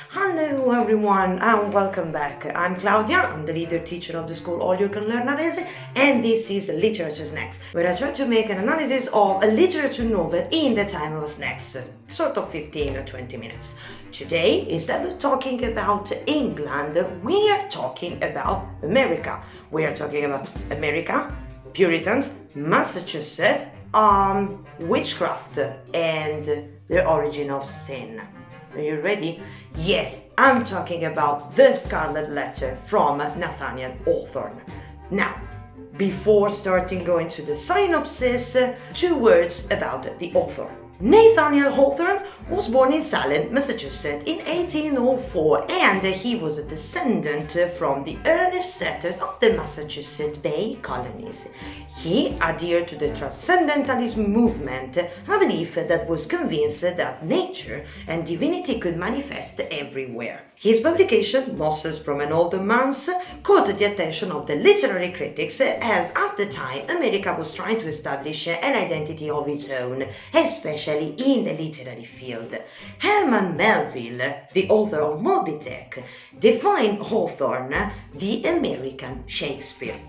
Hello everyone and welcome back. I'm Claudia, I'm the leader teacher of the school All You Can Learn Arese, and this is Literature Snacks, where I try to make an analysis of a literature novel in the time of snacks, sort of 15 or 20 minutes. Today, instead of talking about England, we are talking about America. We are talking about America, Puritans, Massachusetts, witchcraft, and the origin of sin. Are you ready? Yes, I'm talking about the Scarlet Letter from Nathaniel Hawthorne. Now, before starting going to the synopsis, 2 words about the author. Nathaniel Hawthorne was born in Salem, Massachusetts in 1804, and he was a descendant from the early settlers of the Massachusetts Bay colonies. He adhered to the Transcendentalist movement, a belief that was convinced that nature and divinity could manifest everywhere. His publication, Mosses from an Older Manse, caught the attention of the literary critics as at the time America was trying to establish an identity of its own, especially in the literary field. Herman Melville, the author of Moby Dick, defined Hawthorne the American Shakespeare.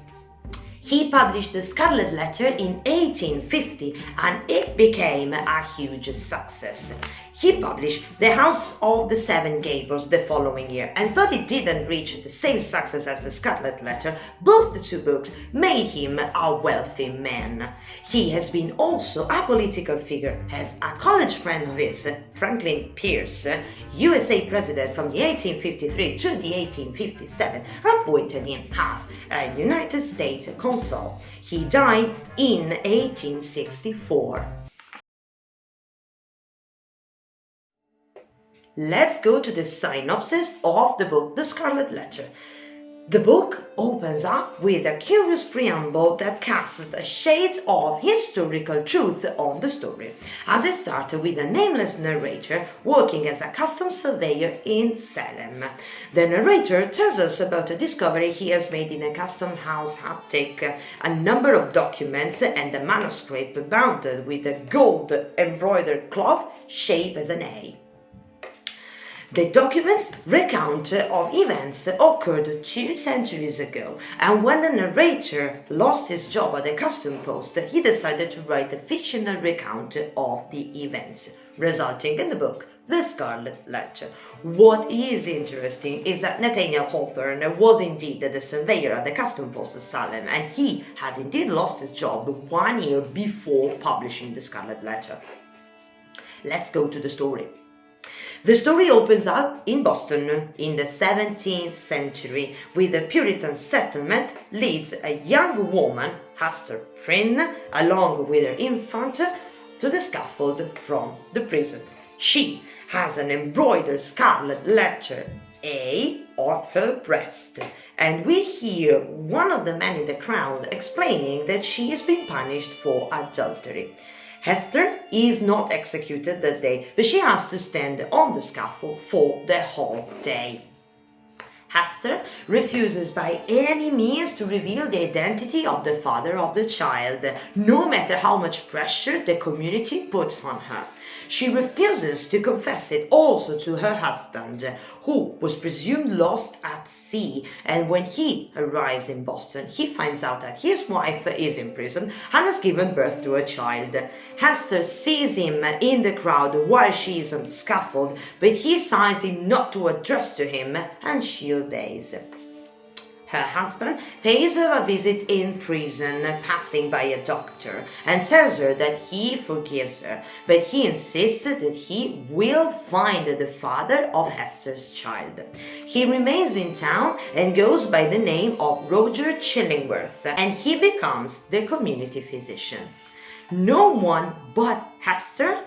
He published the Scarlet Letter in 1850 and it became a huge success. He published The House of the Seven Gables the following year, and though it didn't reach the same success as the Scarlet Letter, both the 2 books made him a wealthy man. He has been also a political figure, as a college friend of his, Franklin Pierce, USA President from the 1853 to the 1857, appointed him as a United States Consul. He died in 1864. Let's go to the synopsis of the book The Scarlet Letter. The book opens up with a curious preamble that casts a shade of historical truth on the story, as it starts with a nameless narrator working as a customs surveyor in Salem. The narrator tells us about a discovery he has made in a custom house attic, a number of documents and a manuscript bound with a gold embroidered cloth shaped as an A. The documents recount of events occurred 2 centuries ago, and when the narrator lost his job at the custom post, he decided to write a fictional recount of the events, resulting in the book The Scarlet Letter. What is interesting is that Nathaniel Hawthorne was indeed the surveyor at the custom post of Salem, and he had indeed lost his job 1 year before publishing The Scarlet Letter. Let's go to the story. The story opens up in Boston in the 17th century, with a Puritan settlement leads a young woman, Hester Prynne, along with her infant, to the scaffold from the prison. She has an embroidered scarlet letter A on her breast, and we hear one of the men in the crowd explaining that she is being punished for adultery. Hester is not executed that day, but she has to stand on the scaffold for the whole day. Hester refuses by any means to reveal the identity of the father of the child, no matter how much pressure the community puts on her. She refuses to confess it also to her husband, who was presumed lost at sea, and when he arrives in Boston, he finds out that his wife is in prison and has given birth to a child. Hester sees him in the crowd while she is on the scaffold, but he signs him not to address to him, and she obeys. Her husband pays her a visit in prison, passing by a doctor, and tells her that he forgives her, but he insists that he will find the father of Hester's child. He remains in town and goes by the name of Roger Chillingworth, and he becomes the community physician. No one but Hester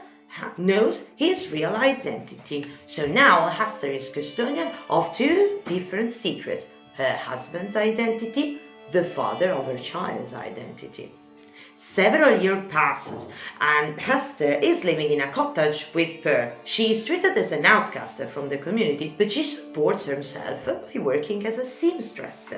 knows his real identity, so now Hester is custodian of 2 different secrets: her husband's identity, the father of her child's identity. Several years passes, and Hester is living in a cottage with Per. She is treated as an outcast from the community, but she supports herself by working as a seamstress.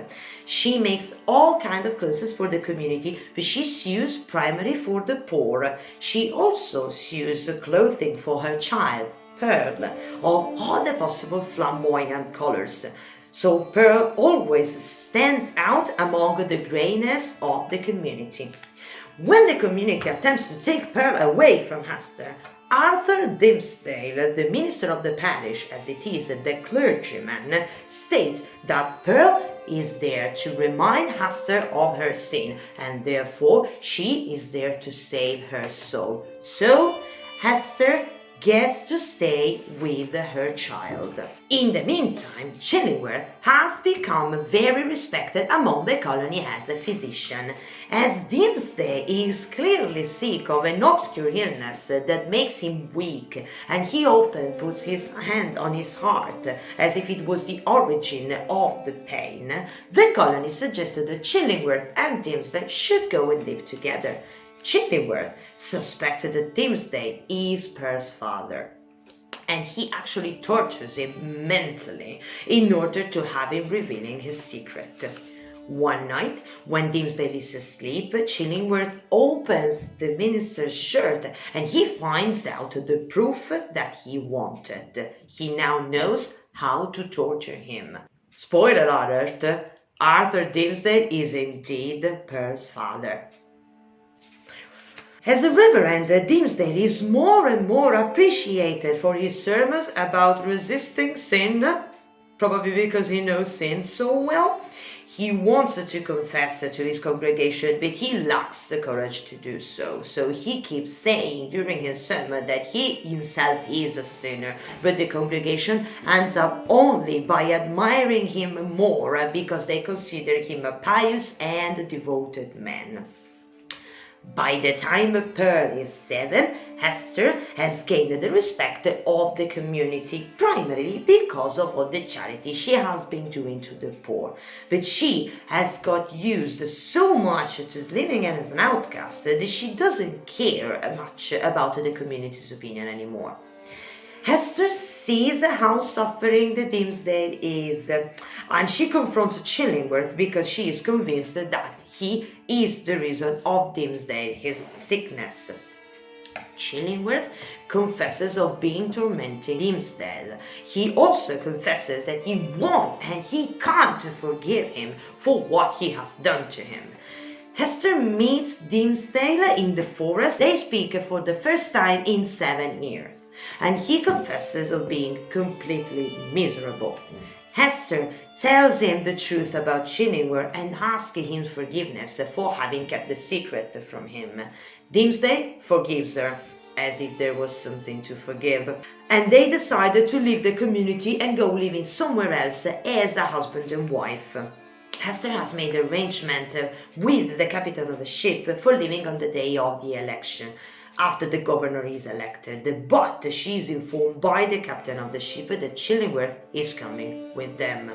She makes all kinds of clothes for the community, but she sews primarily for the poor. She also sews clothing for her child, Pearl of all the possible flamboyant colors. So Pearl always stands out among the grayness of the community. When the community attempts to take Pearl away from Hester, Arthur Dimmesdale, the minister of the parish, as it is the clergyman, states that Pearl is there to remind Hester of her sin, and therefore she is there to save her soul. So Hester gets to stay with her child. In the meantime, Chillingworth has become very respected among the colony as a physician, as Dimmesdale is clearly sick of an obscure illness that makes him weak, and he often puts his hand on his heart as if it was the origin of the pain. The colony suggested that Chillingworth and Dimmesdale should go and live together. Chillingworth suspected that Dimmesdale is Pearl's father, and he actually tortures him mentally in order to have him revealing his secret. One night, when Dimmesdale is asleep, Chillingworth opens the minister's shirt and he finds out the proof that he wanted. He now knows how to torture him. Spoiler alert, Arthur Dimmesdale is indeed Pearl's father. As a reverend, Dimmesdale is more and more appreciated for his sermons about resisting sin, probably because he knows sin so well. He wants to confess to his congregation, but he lacks the courage to do so. So he keeps saying during his sermon that he himself is a sinner, but the congregation ends up only by admiring him more because they consider him a pious and devoted man. By the time Pearl is 7, Hester has gained the respect of the community, primarily because of all the charity she has been doing to the poor. But she has got used so much to living as an outcast that she doesn't care much about the community's opinion anymore. Hester sees how suffering the Dimmesdale is, and she confronts Chillingworth because she is convinced that he is the reason of Dimmesdale, his sickness. Chillingworth confesses of being tormenting Dimmesdale. He also confesses that he won't and he can't forgive him for what he has done to him. Hester meets Dimmesdale in the forest. They speak for the first time in 7 years, and he confesses of being completely miserable. Hester tells him the truth about Chillingworth and asks him forgiveness for having kept the secret from him. Dimmesdale forgives her, as if there was something to forgive, and they decided to leave the community and go living somewhere else as a husband and wife. Hester has made arrangement with the captain of the ship for leaving on the day of the election, after the governor is elected, but she is informed by the captain of the ship that Chillingworth is coming with them.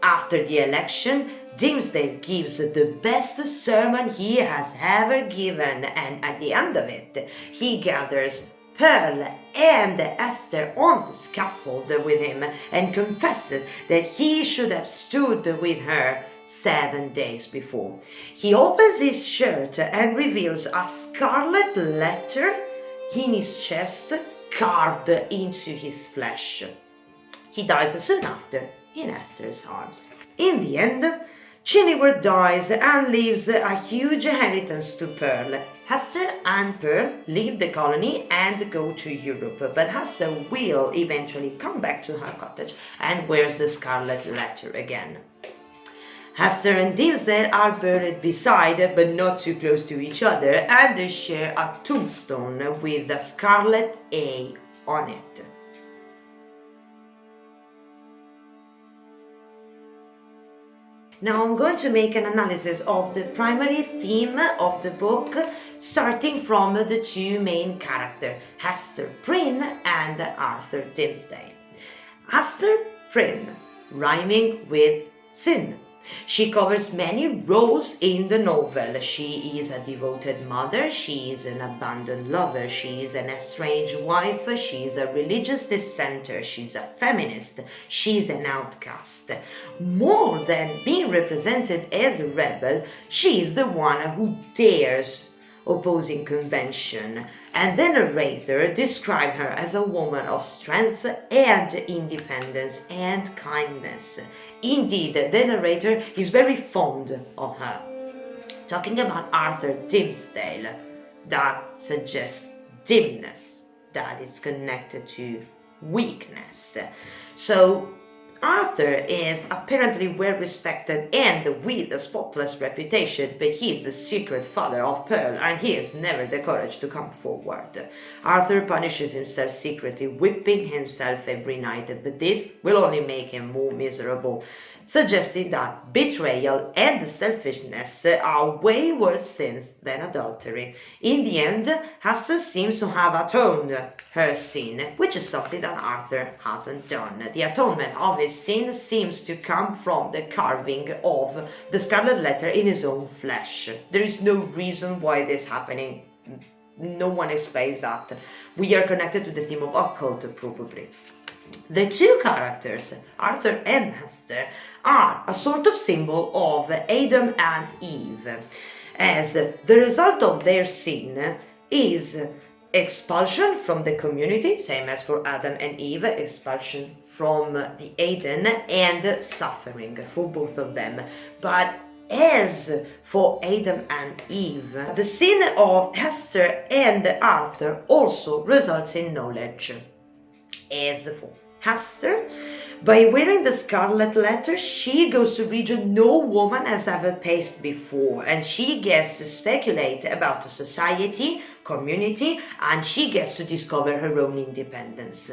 After the election, Dimmesdale gives the best sermon he has ever given, and at the end of it, he gathers Pearl and Hester on the scaffold with him and confesses that he should have stood with her 7 days before. He opens his shirt and reveals a scarlet letter in his chest carved into his flesh. He dies soon after in Hester's arms. In the end, Chillingworth dies and leaves a huge inheritance to Pearl. Hester and Pearl leave the colony and go to Europe, but Hester will eventually come back to her cottage and wears the scarlet letter again. Hester and Dimmesdale are buried beside, but not too close to each other, and they share a tombstone with the Scarlet A on it. Now I'm going to make an analysis of the primary theme of the book, starting from the two main characters, Hester Prynne and Arthur Dimmesdale. Hester Prynne, rhyming with sin. She covers many roles in the novel. She is a devoted mother, she is an abandoned lover, she is an estranged wife, she is a religious dissenter, she's a feminist, she's an outcast. More than being represented as a rebel, she is the one who dares opposing convention, and the narrator described her as a woman of strength and independence and kindness. Indeed, the narrator is very fond of her. Talking about Arthur Dimmesdale, that suggests dimness, that is connected to weakness. So Arthur is apparently well respected and with a spotless reputation, but he is the secret father of Pearl and he has never the courage to come forward. Arthur punishes himself secretly, whipping himself every night, but this will only make him more miserable, suggesting that betrayal and selfishness are way worse sins than adultery. In the end, Hester seems to have atoned her sin, which is something that Arthur hasn't done. The atonement of his sin seems to come from the carving of the Scarlet Letter in his own flesh. There is no reason why this is happening. No one explains that. We are connected to the theme of occult, probably. The two characters, Arthur and Hester, are a sort of symbol of Adam and Eve, as the result of their sin is expulsion from the community, same as for Adam and Eve, expulsion from the Eden, and suffering for both of them. But as for Adam and Eve, the sin of Hester and Arthur also results in knowledge. As for Hester, by wearing the Scarlet Letter, she goes to a region no woman has ever passed before, and she gets to speculate about the society, community, and she gets to discover her own independence.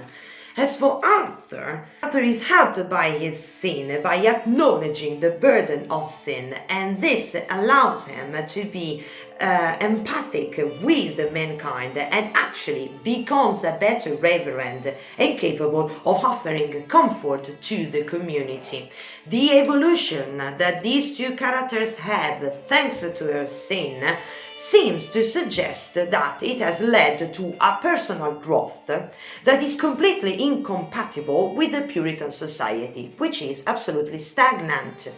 As for Arthur, Arthur is helped by his sin, by acknowledging the burden of sin, and this allows him to be empathic with mankind and actually becomes a better reverend and capable of offering comfort to the community. The evolution that these two characters have thanks to her sin seems to suggest that it has led to a personal growth that is completely incompatible with the Puritan society, which is absolutely stagnant.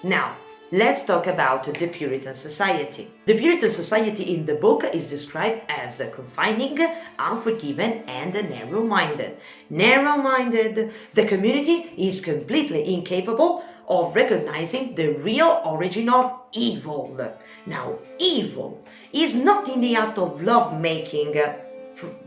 Now, let's talk about the Puritan society. The Puritan society in the book is described as confining, unforgiving, and narrow-minded. Narrow-minded, the community is completely incapable of recognizing the real origin of evil. Now, evil is not in the act of love-making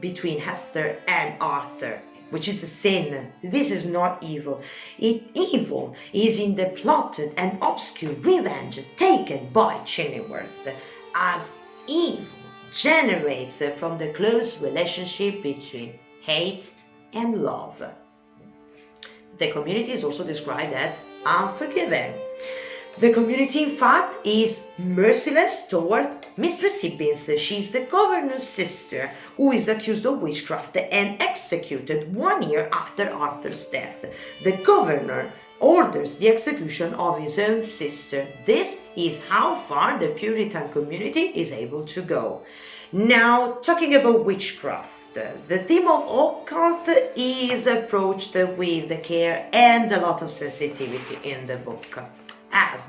between Hester and Arthur, which is a sin. This is not evil. Evil is in the plotted and obscure revenge taken by Chillingworth, as evil generates from the close relationship between hate and love. The community is also described as unforgiving. The community, in fact, is merciless toward Mistress Hibbins. She's the governor's sister who is accused of witchcraft and executed 1 year after Arthur's death. The governor orders the execution of his own sister. This is how far the Puritan community is able to go. Now, talking about witchcraft, the theme of occult is approached with care and a lot of sensitivity in the book, as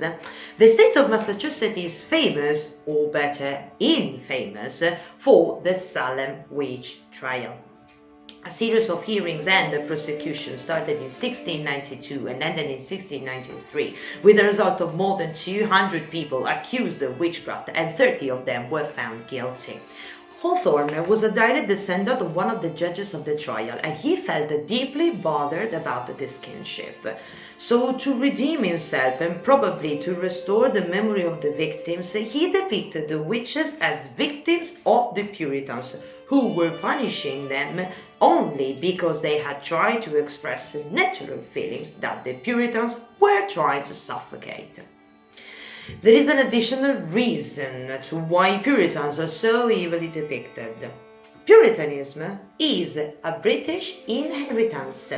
the state of Massachusetts is famous, or better, infamous, for the Salem witch trial. A series of hearings and prosecutions started in 1692 and ended in 1693, with the result of more than 200 people accused of witchcraft and 30 of them were found guilty. Hawthorne was a direct descendant of one of the judges of the trial, and he felt deeply bothered about this kinship. So, to redeem himself and probably to restore the memory of the victims, he depicted the witches as victims of the Puritans, who were punishing them only because they had tried to express natural feelings that the Puritans were trying to suffocate. There is an additional reason to why Puritans are so evilly depicted. Puritanism is a British inheritance.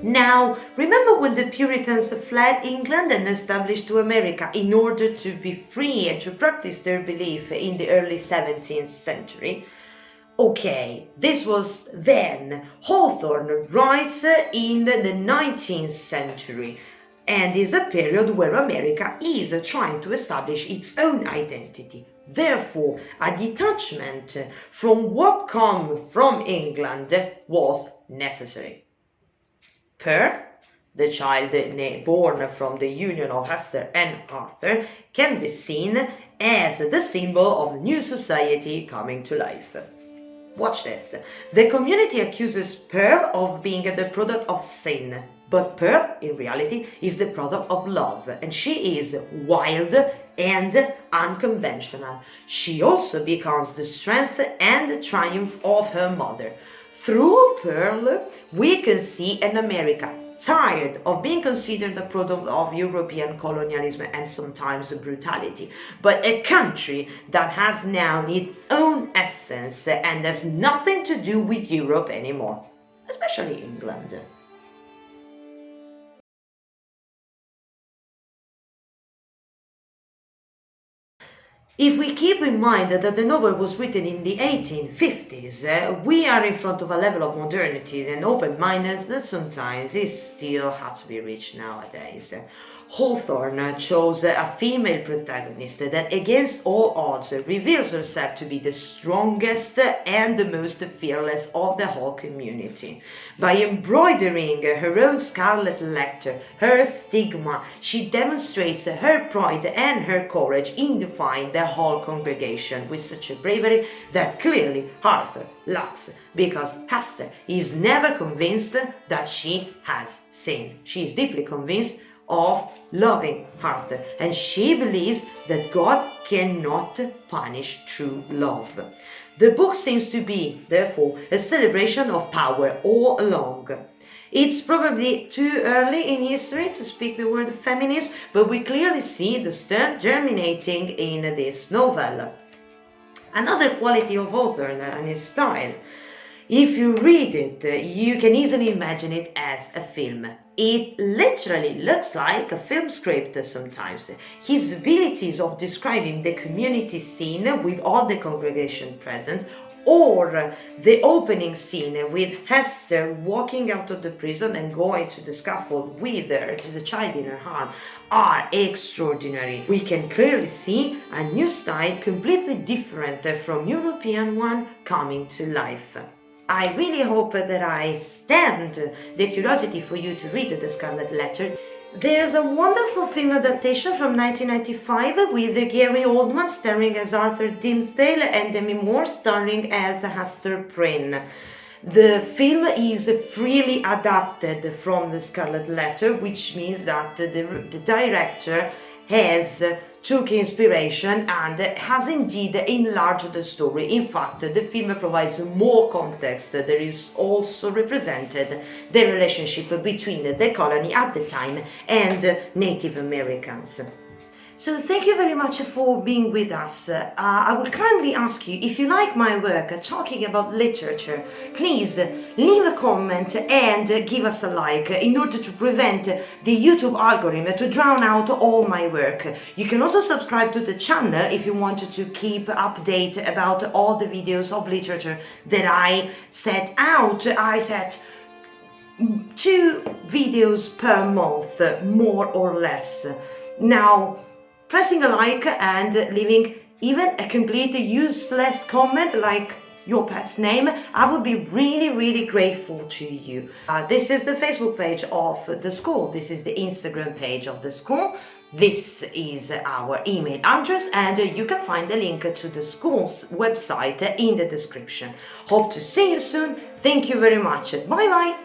Now, remember when the Puritans fled England and established to America in order to be free and to practice their belief in the early 17th century? Okay, this was then. Hawthorne writes in the 19th century, and is a period where America is trying to establish its own identity, Therefore, a detachment from what comes from England was necessary. Pearl, the child born from the union of Hester and Arthur, can be seen as the symbol of new society coming to life. Watch this. The community accuses Pearl of being the product of sin, but Pearl, in reality, is the product of love, and she is wild and unconventional. She also becomes the strength and the triumph of her mother. Through Pearl, we can see an America tired of being considered a product of European colonialism and sometimes brutality, but a country that has now its own essence and has nothing to do with Europe anymore, especially England. If we keep in mind that the novel was written in the 1850s, we are in front of a level of modernity and open-mindedness that sometimes still has to be reached nowadays. Hawthorne chose a female protagonist that against all odds reveals herself to be the strongest and the most fearless of the whole community. By embroidering her own scarlet letter, her stigma, she demonstrates her pride and her courage in defying the whole congregation with such a bravery that clearly Arthur lacks, because Hester is never convinced that she has sinned. She is deeply convinced of loving Arthur, and she believes that God cannot punish true love. The book seems to be, therefore, a celebration of power all along. It's probably too early in history to speak the word feminist, but we clearly see the stem germinating in this novel. Another quality of Hawthorne and his style. If you read it, you can easily imagine it as a film. It literally looks like a film script sometimes. His abilities of describing the community scene with all the congregation present, or the opening scene with Hester walking out of the prison and going to the scaffold with the child in her arm, are extraordinary. We can clearly see a new style completely different from European one coming to life. I really hope that I stand the curiosity for you to read The Scarlet Letter. There's a wonderful film adaptation from 1995 with Gary Oldman starring as Arthur Dimmesdale and Demi Moore starring as Hester Prynne. The film is freely adapted from The Scarlet Letter, which means that the director has took inspiration and has indeed enlarged the story. In fact, the film provides more context. There is also represented the relationship between the colony at the time and Native Americans. So thank you very much for being with us. I will kindly ask you, if you like my work talking about literature, please leave a comment and give us a like in order to prevent the YouTube algorithm to drown out all my work. You can also subscribe to the channel if you want to keep update about all the videos of literature that I set out. I set 2 videos per month, more or less. Now, pressing a like and leaving even a completely useless comment like your pet's name, I would be really grateful to you. This is the Facebook page of the school. This is the Instagram page of the school. This is our email address, and you can find the link to the school's website in the description. Hope to see you soon. Thank you very much. Bye bye.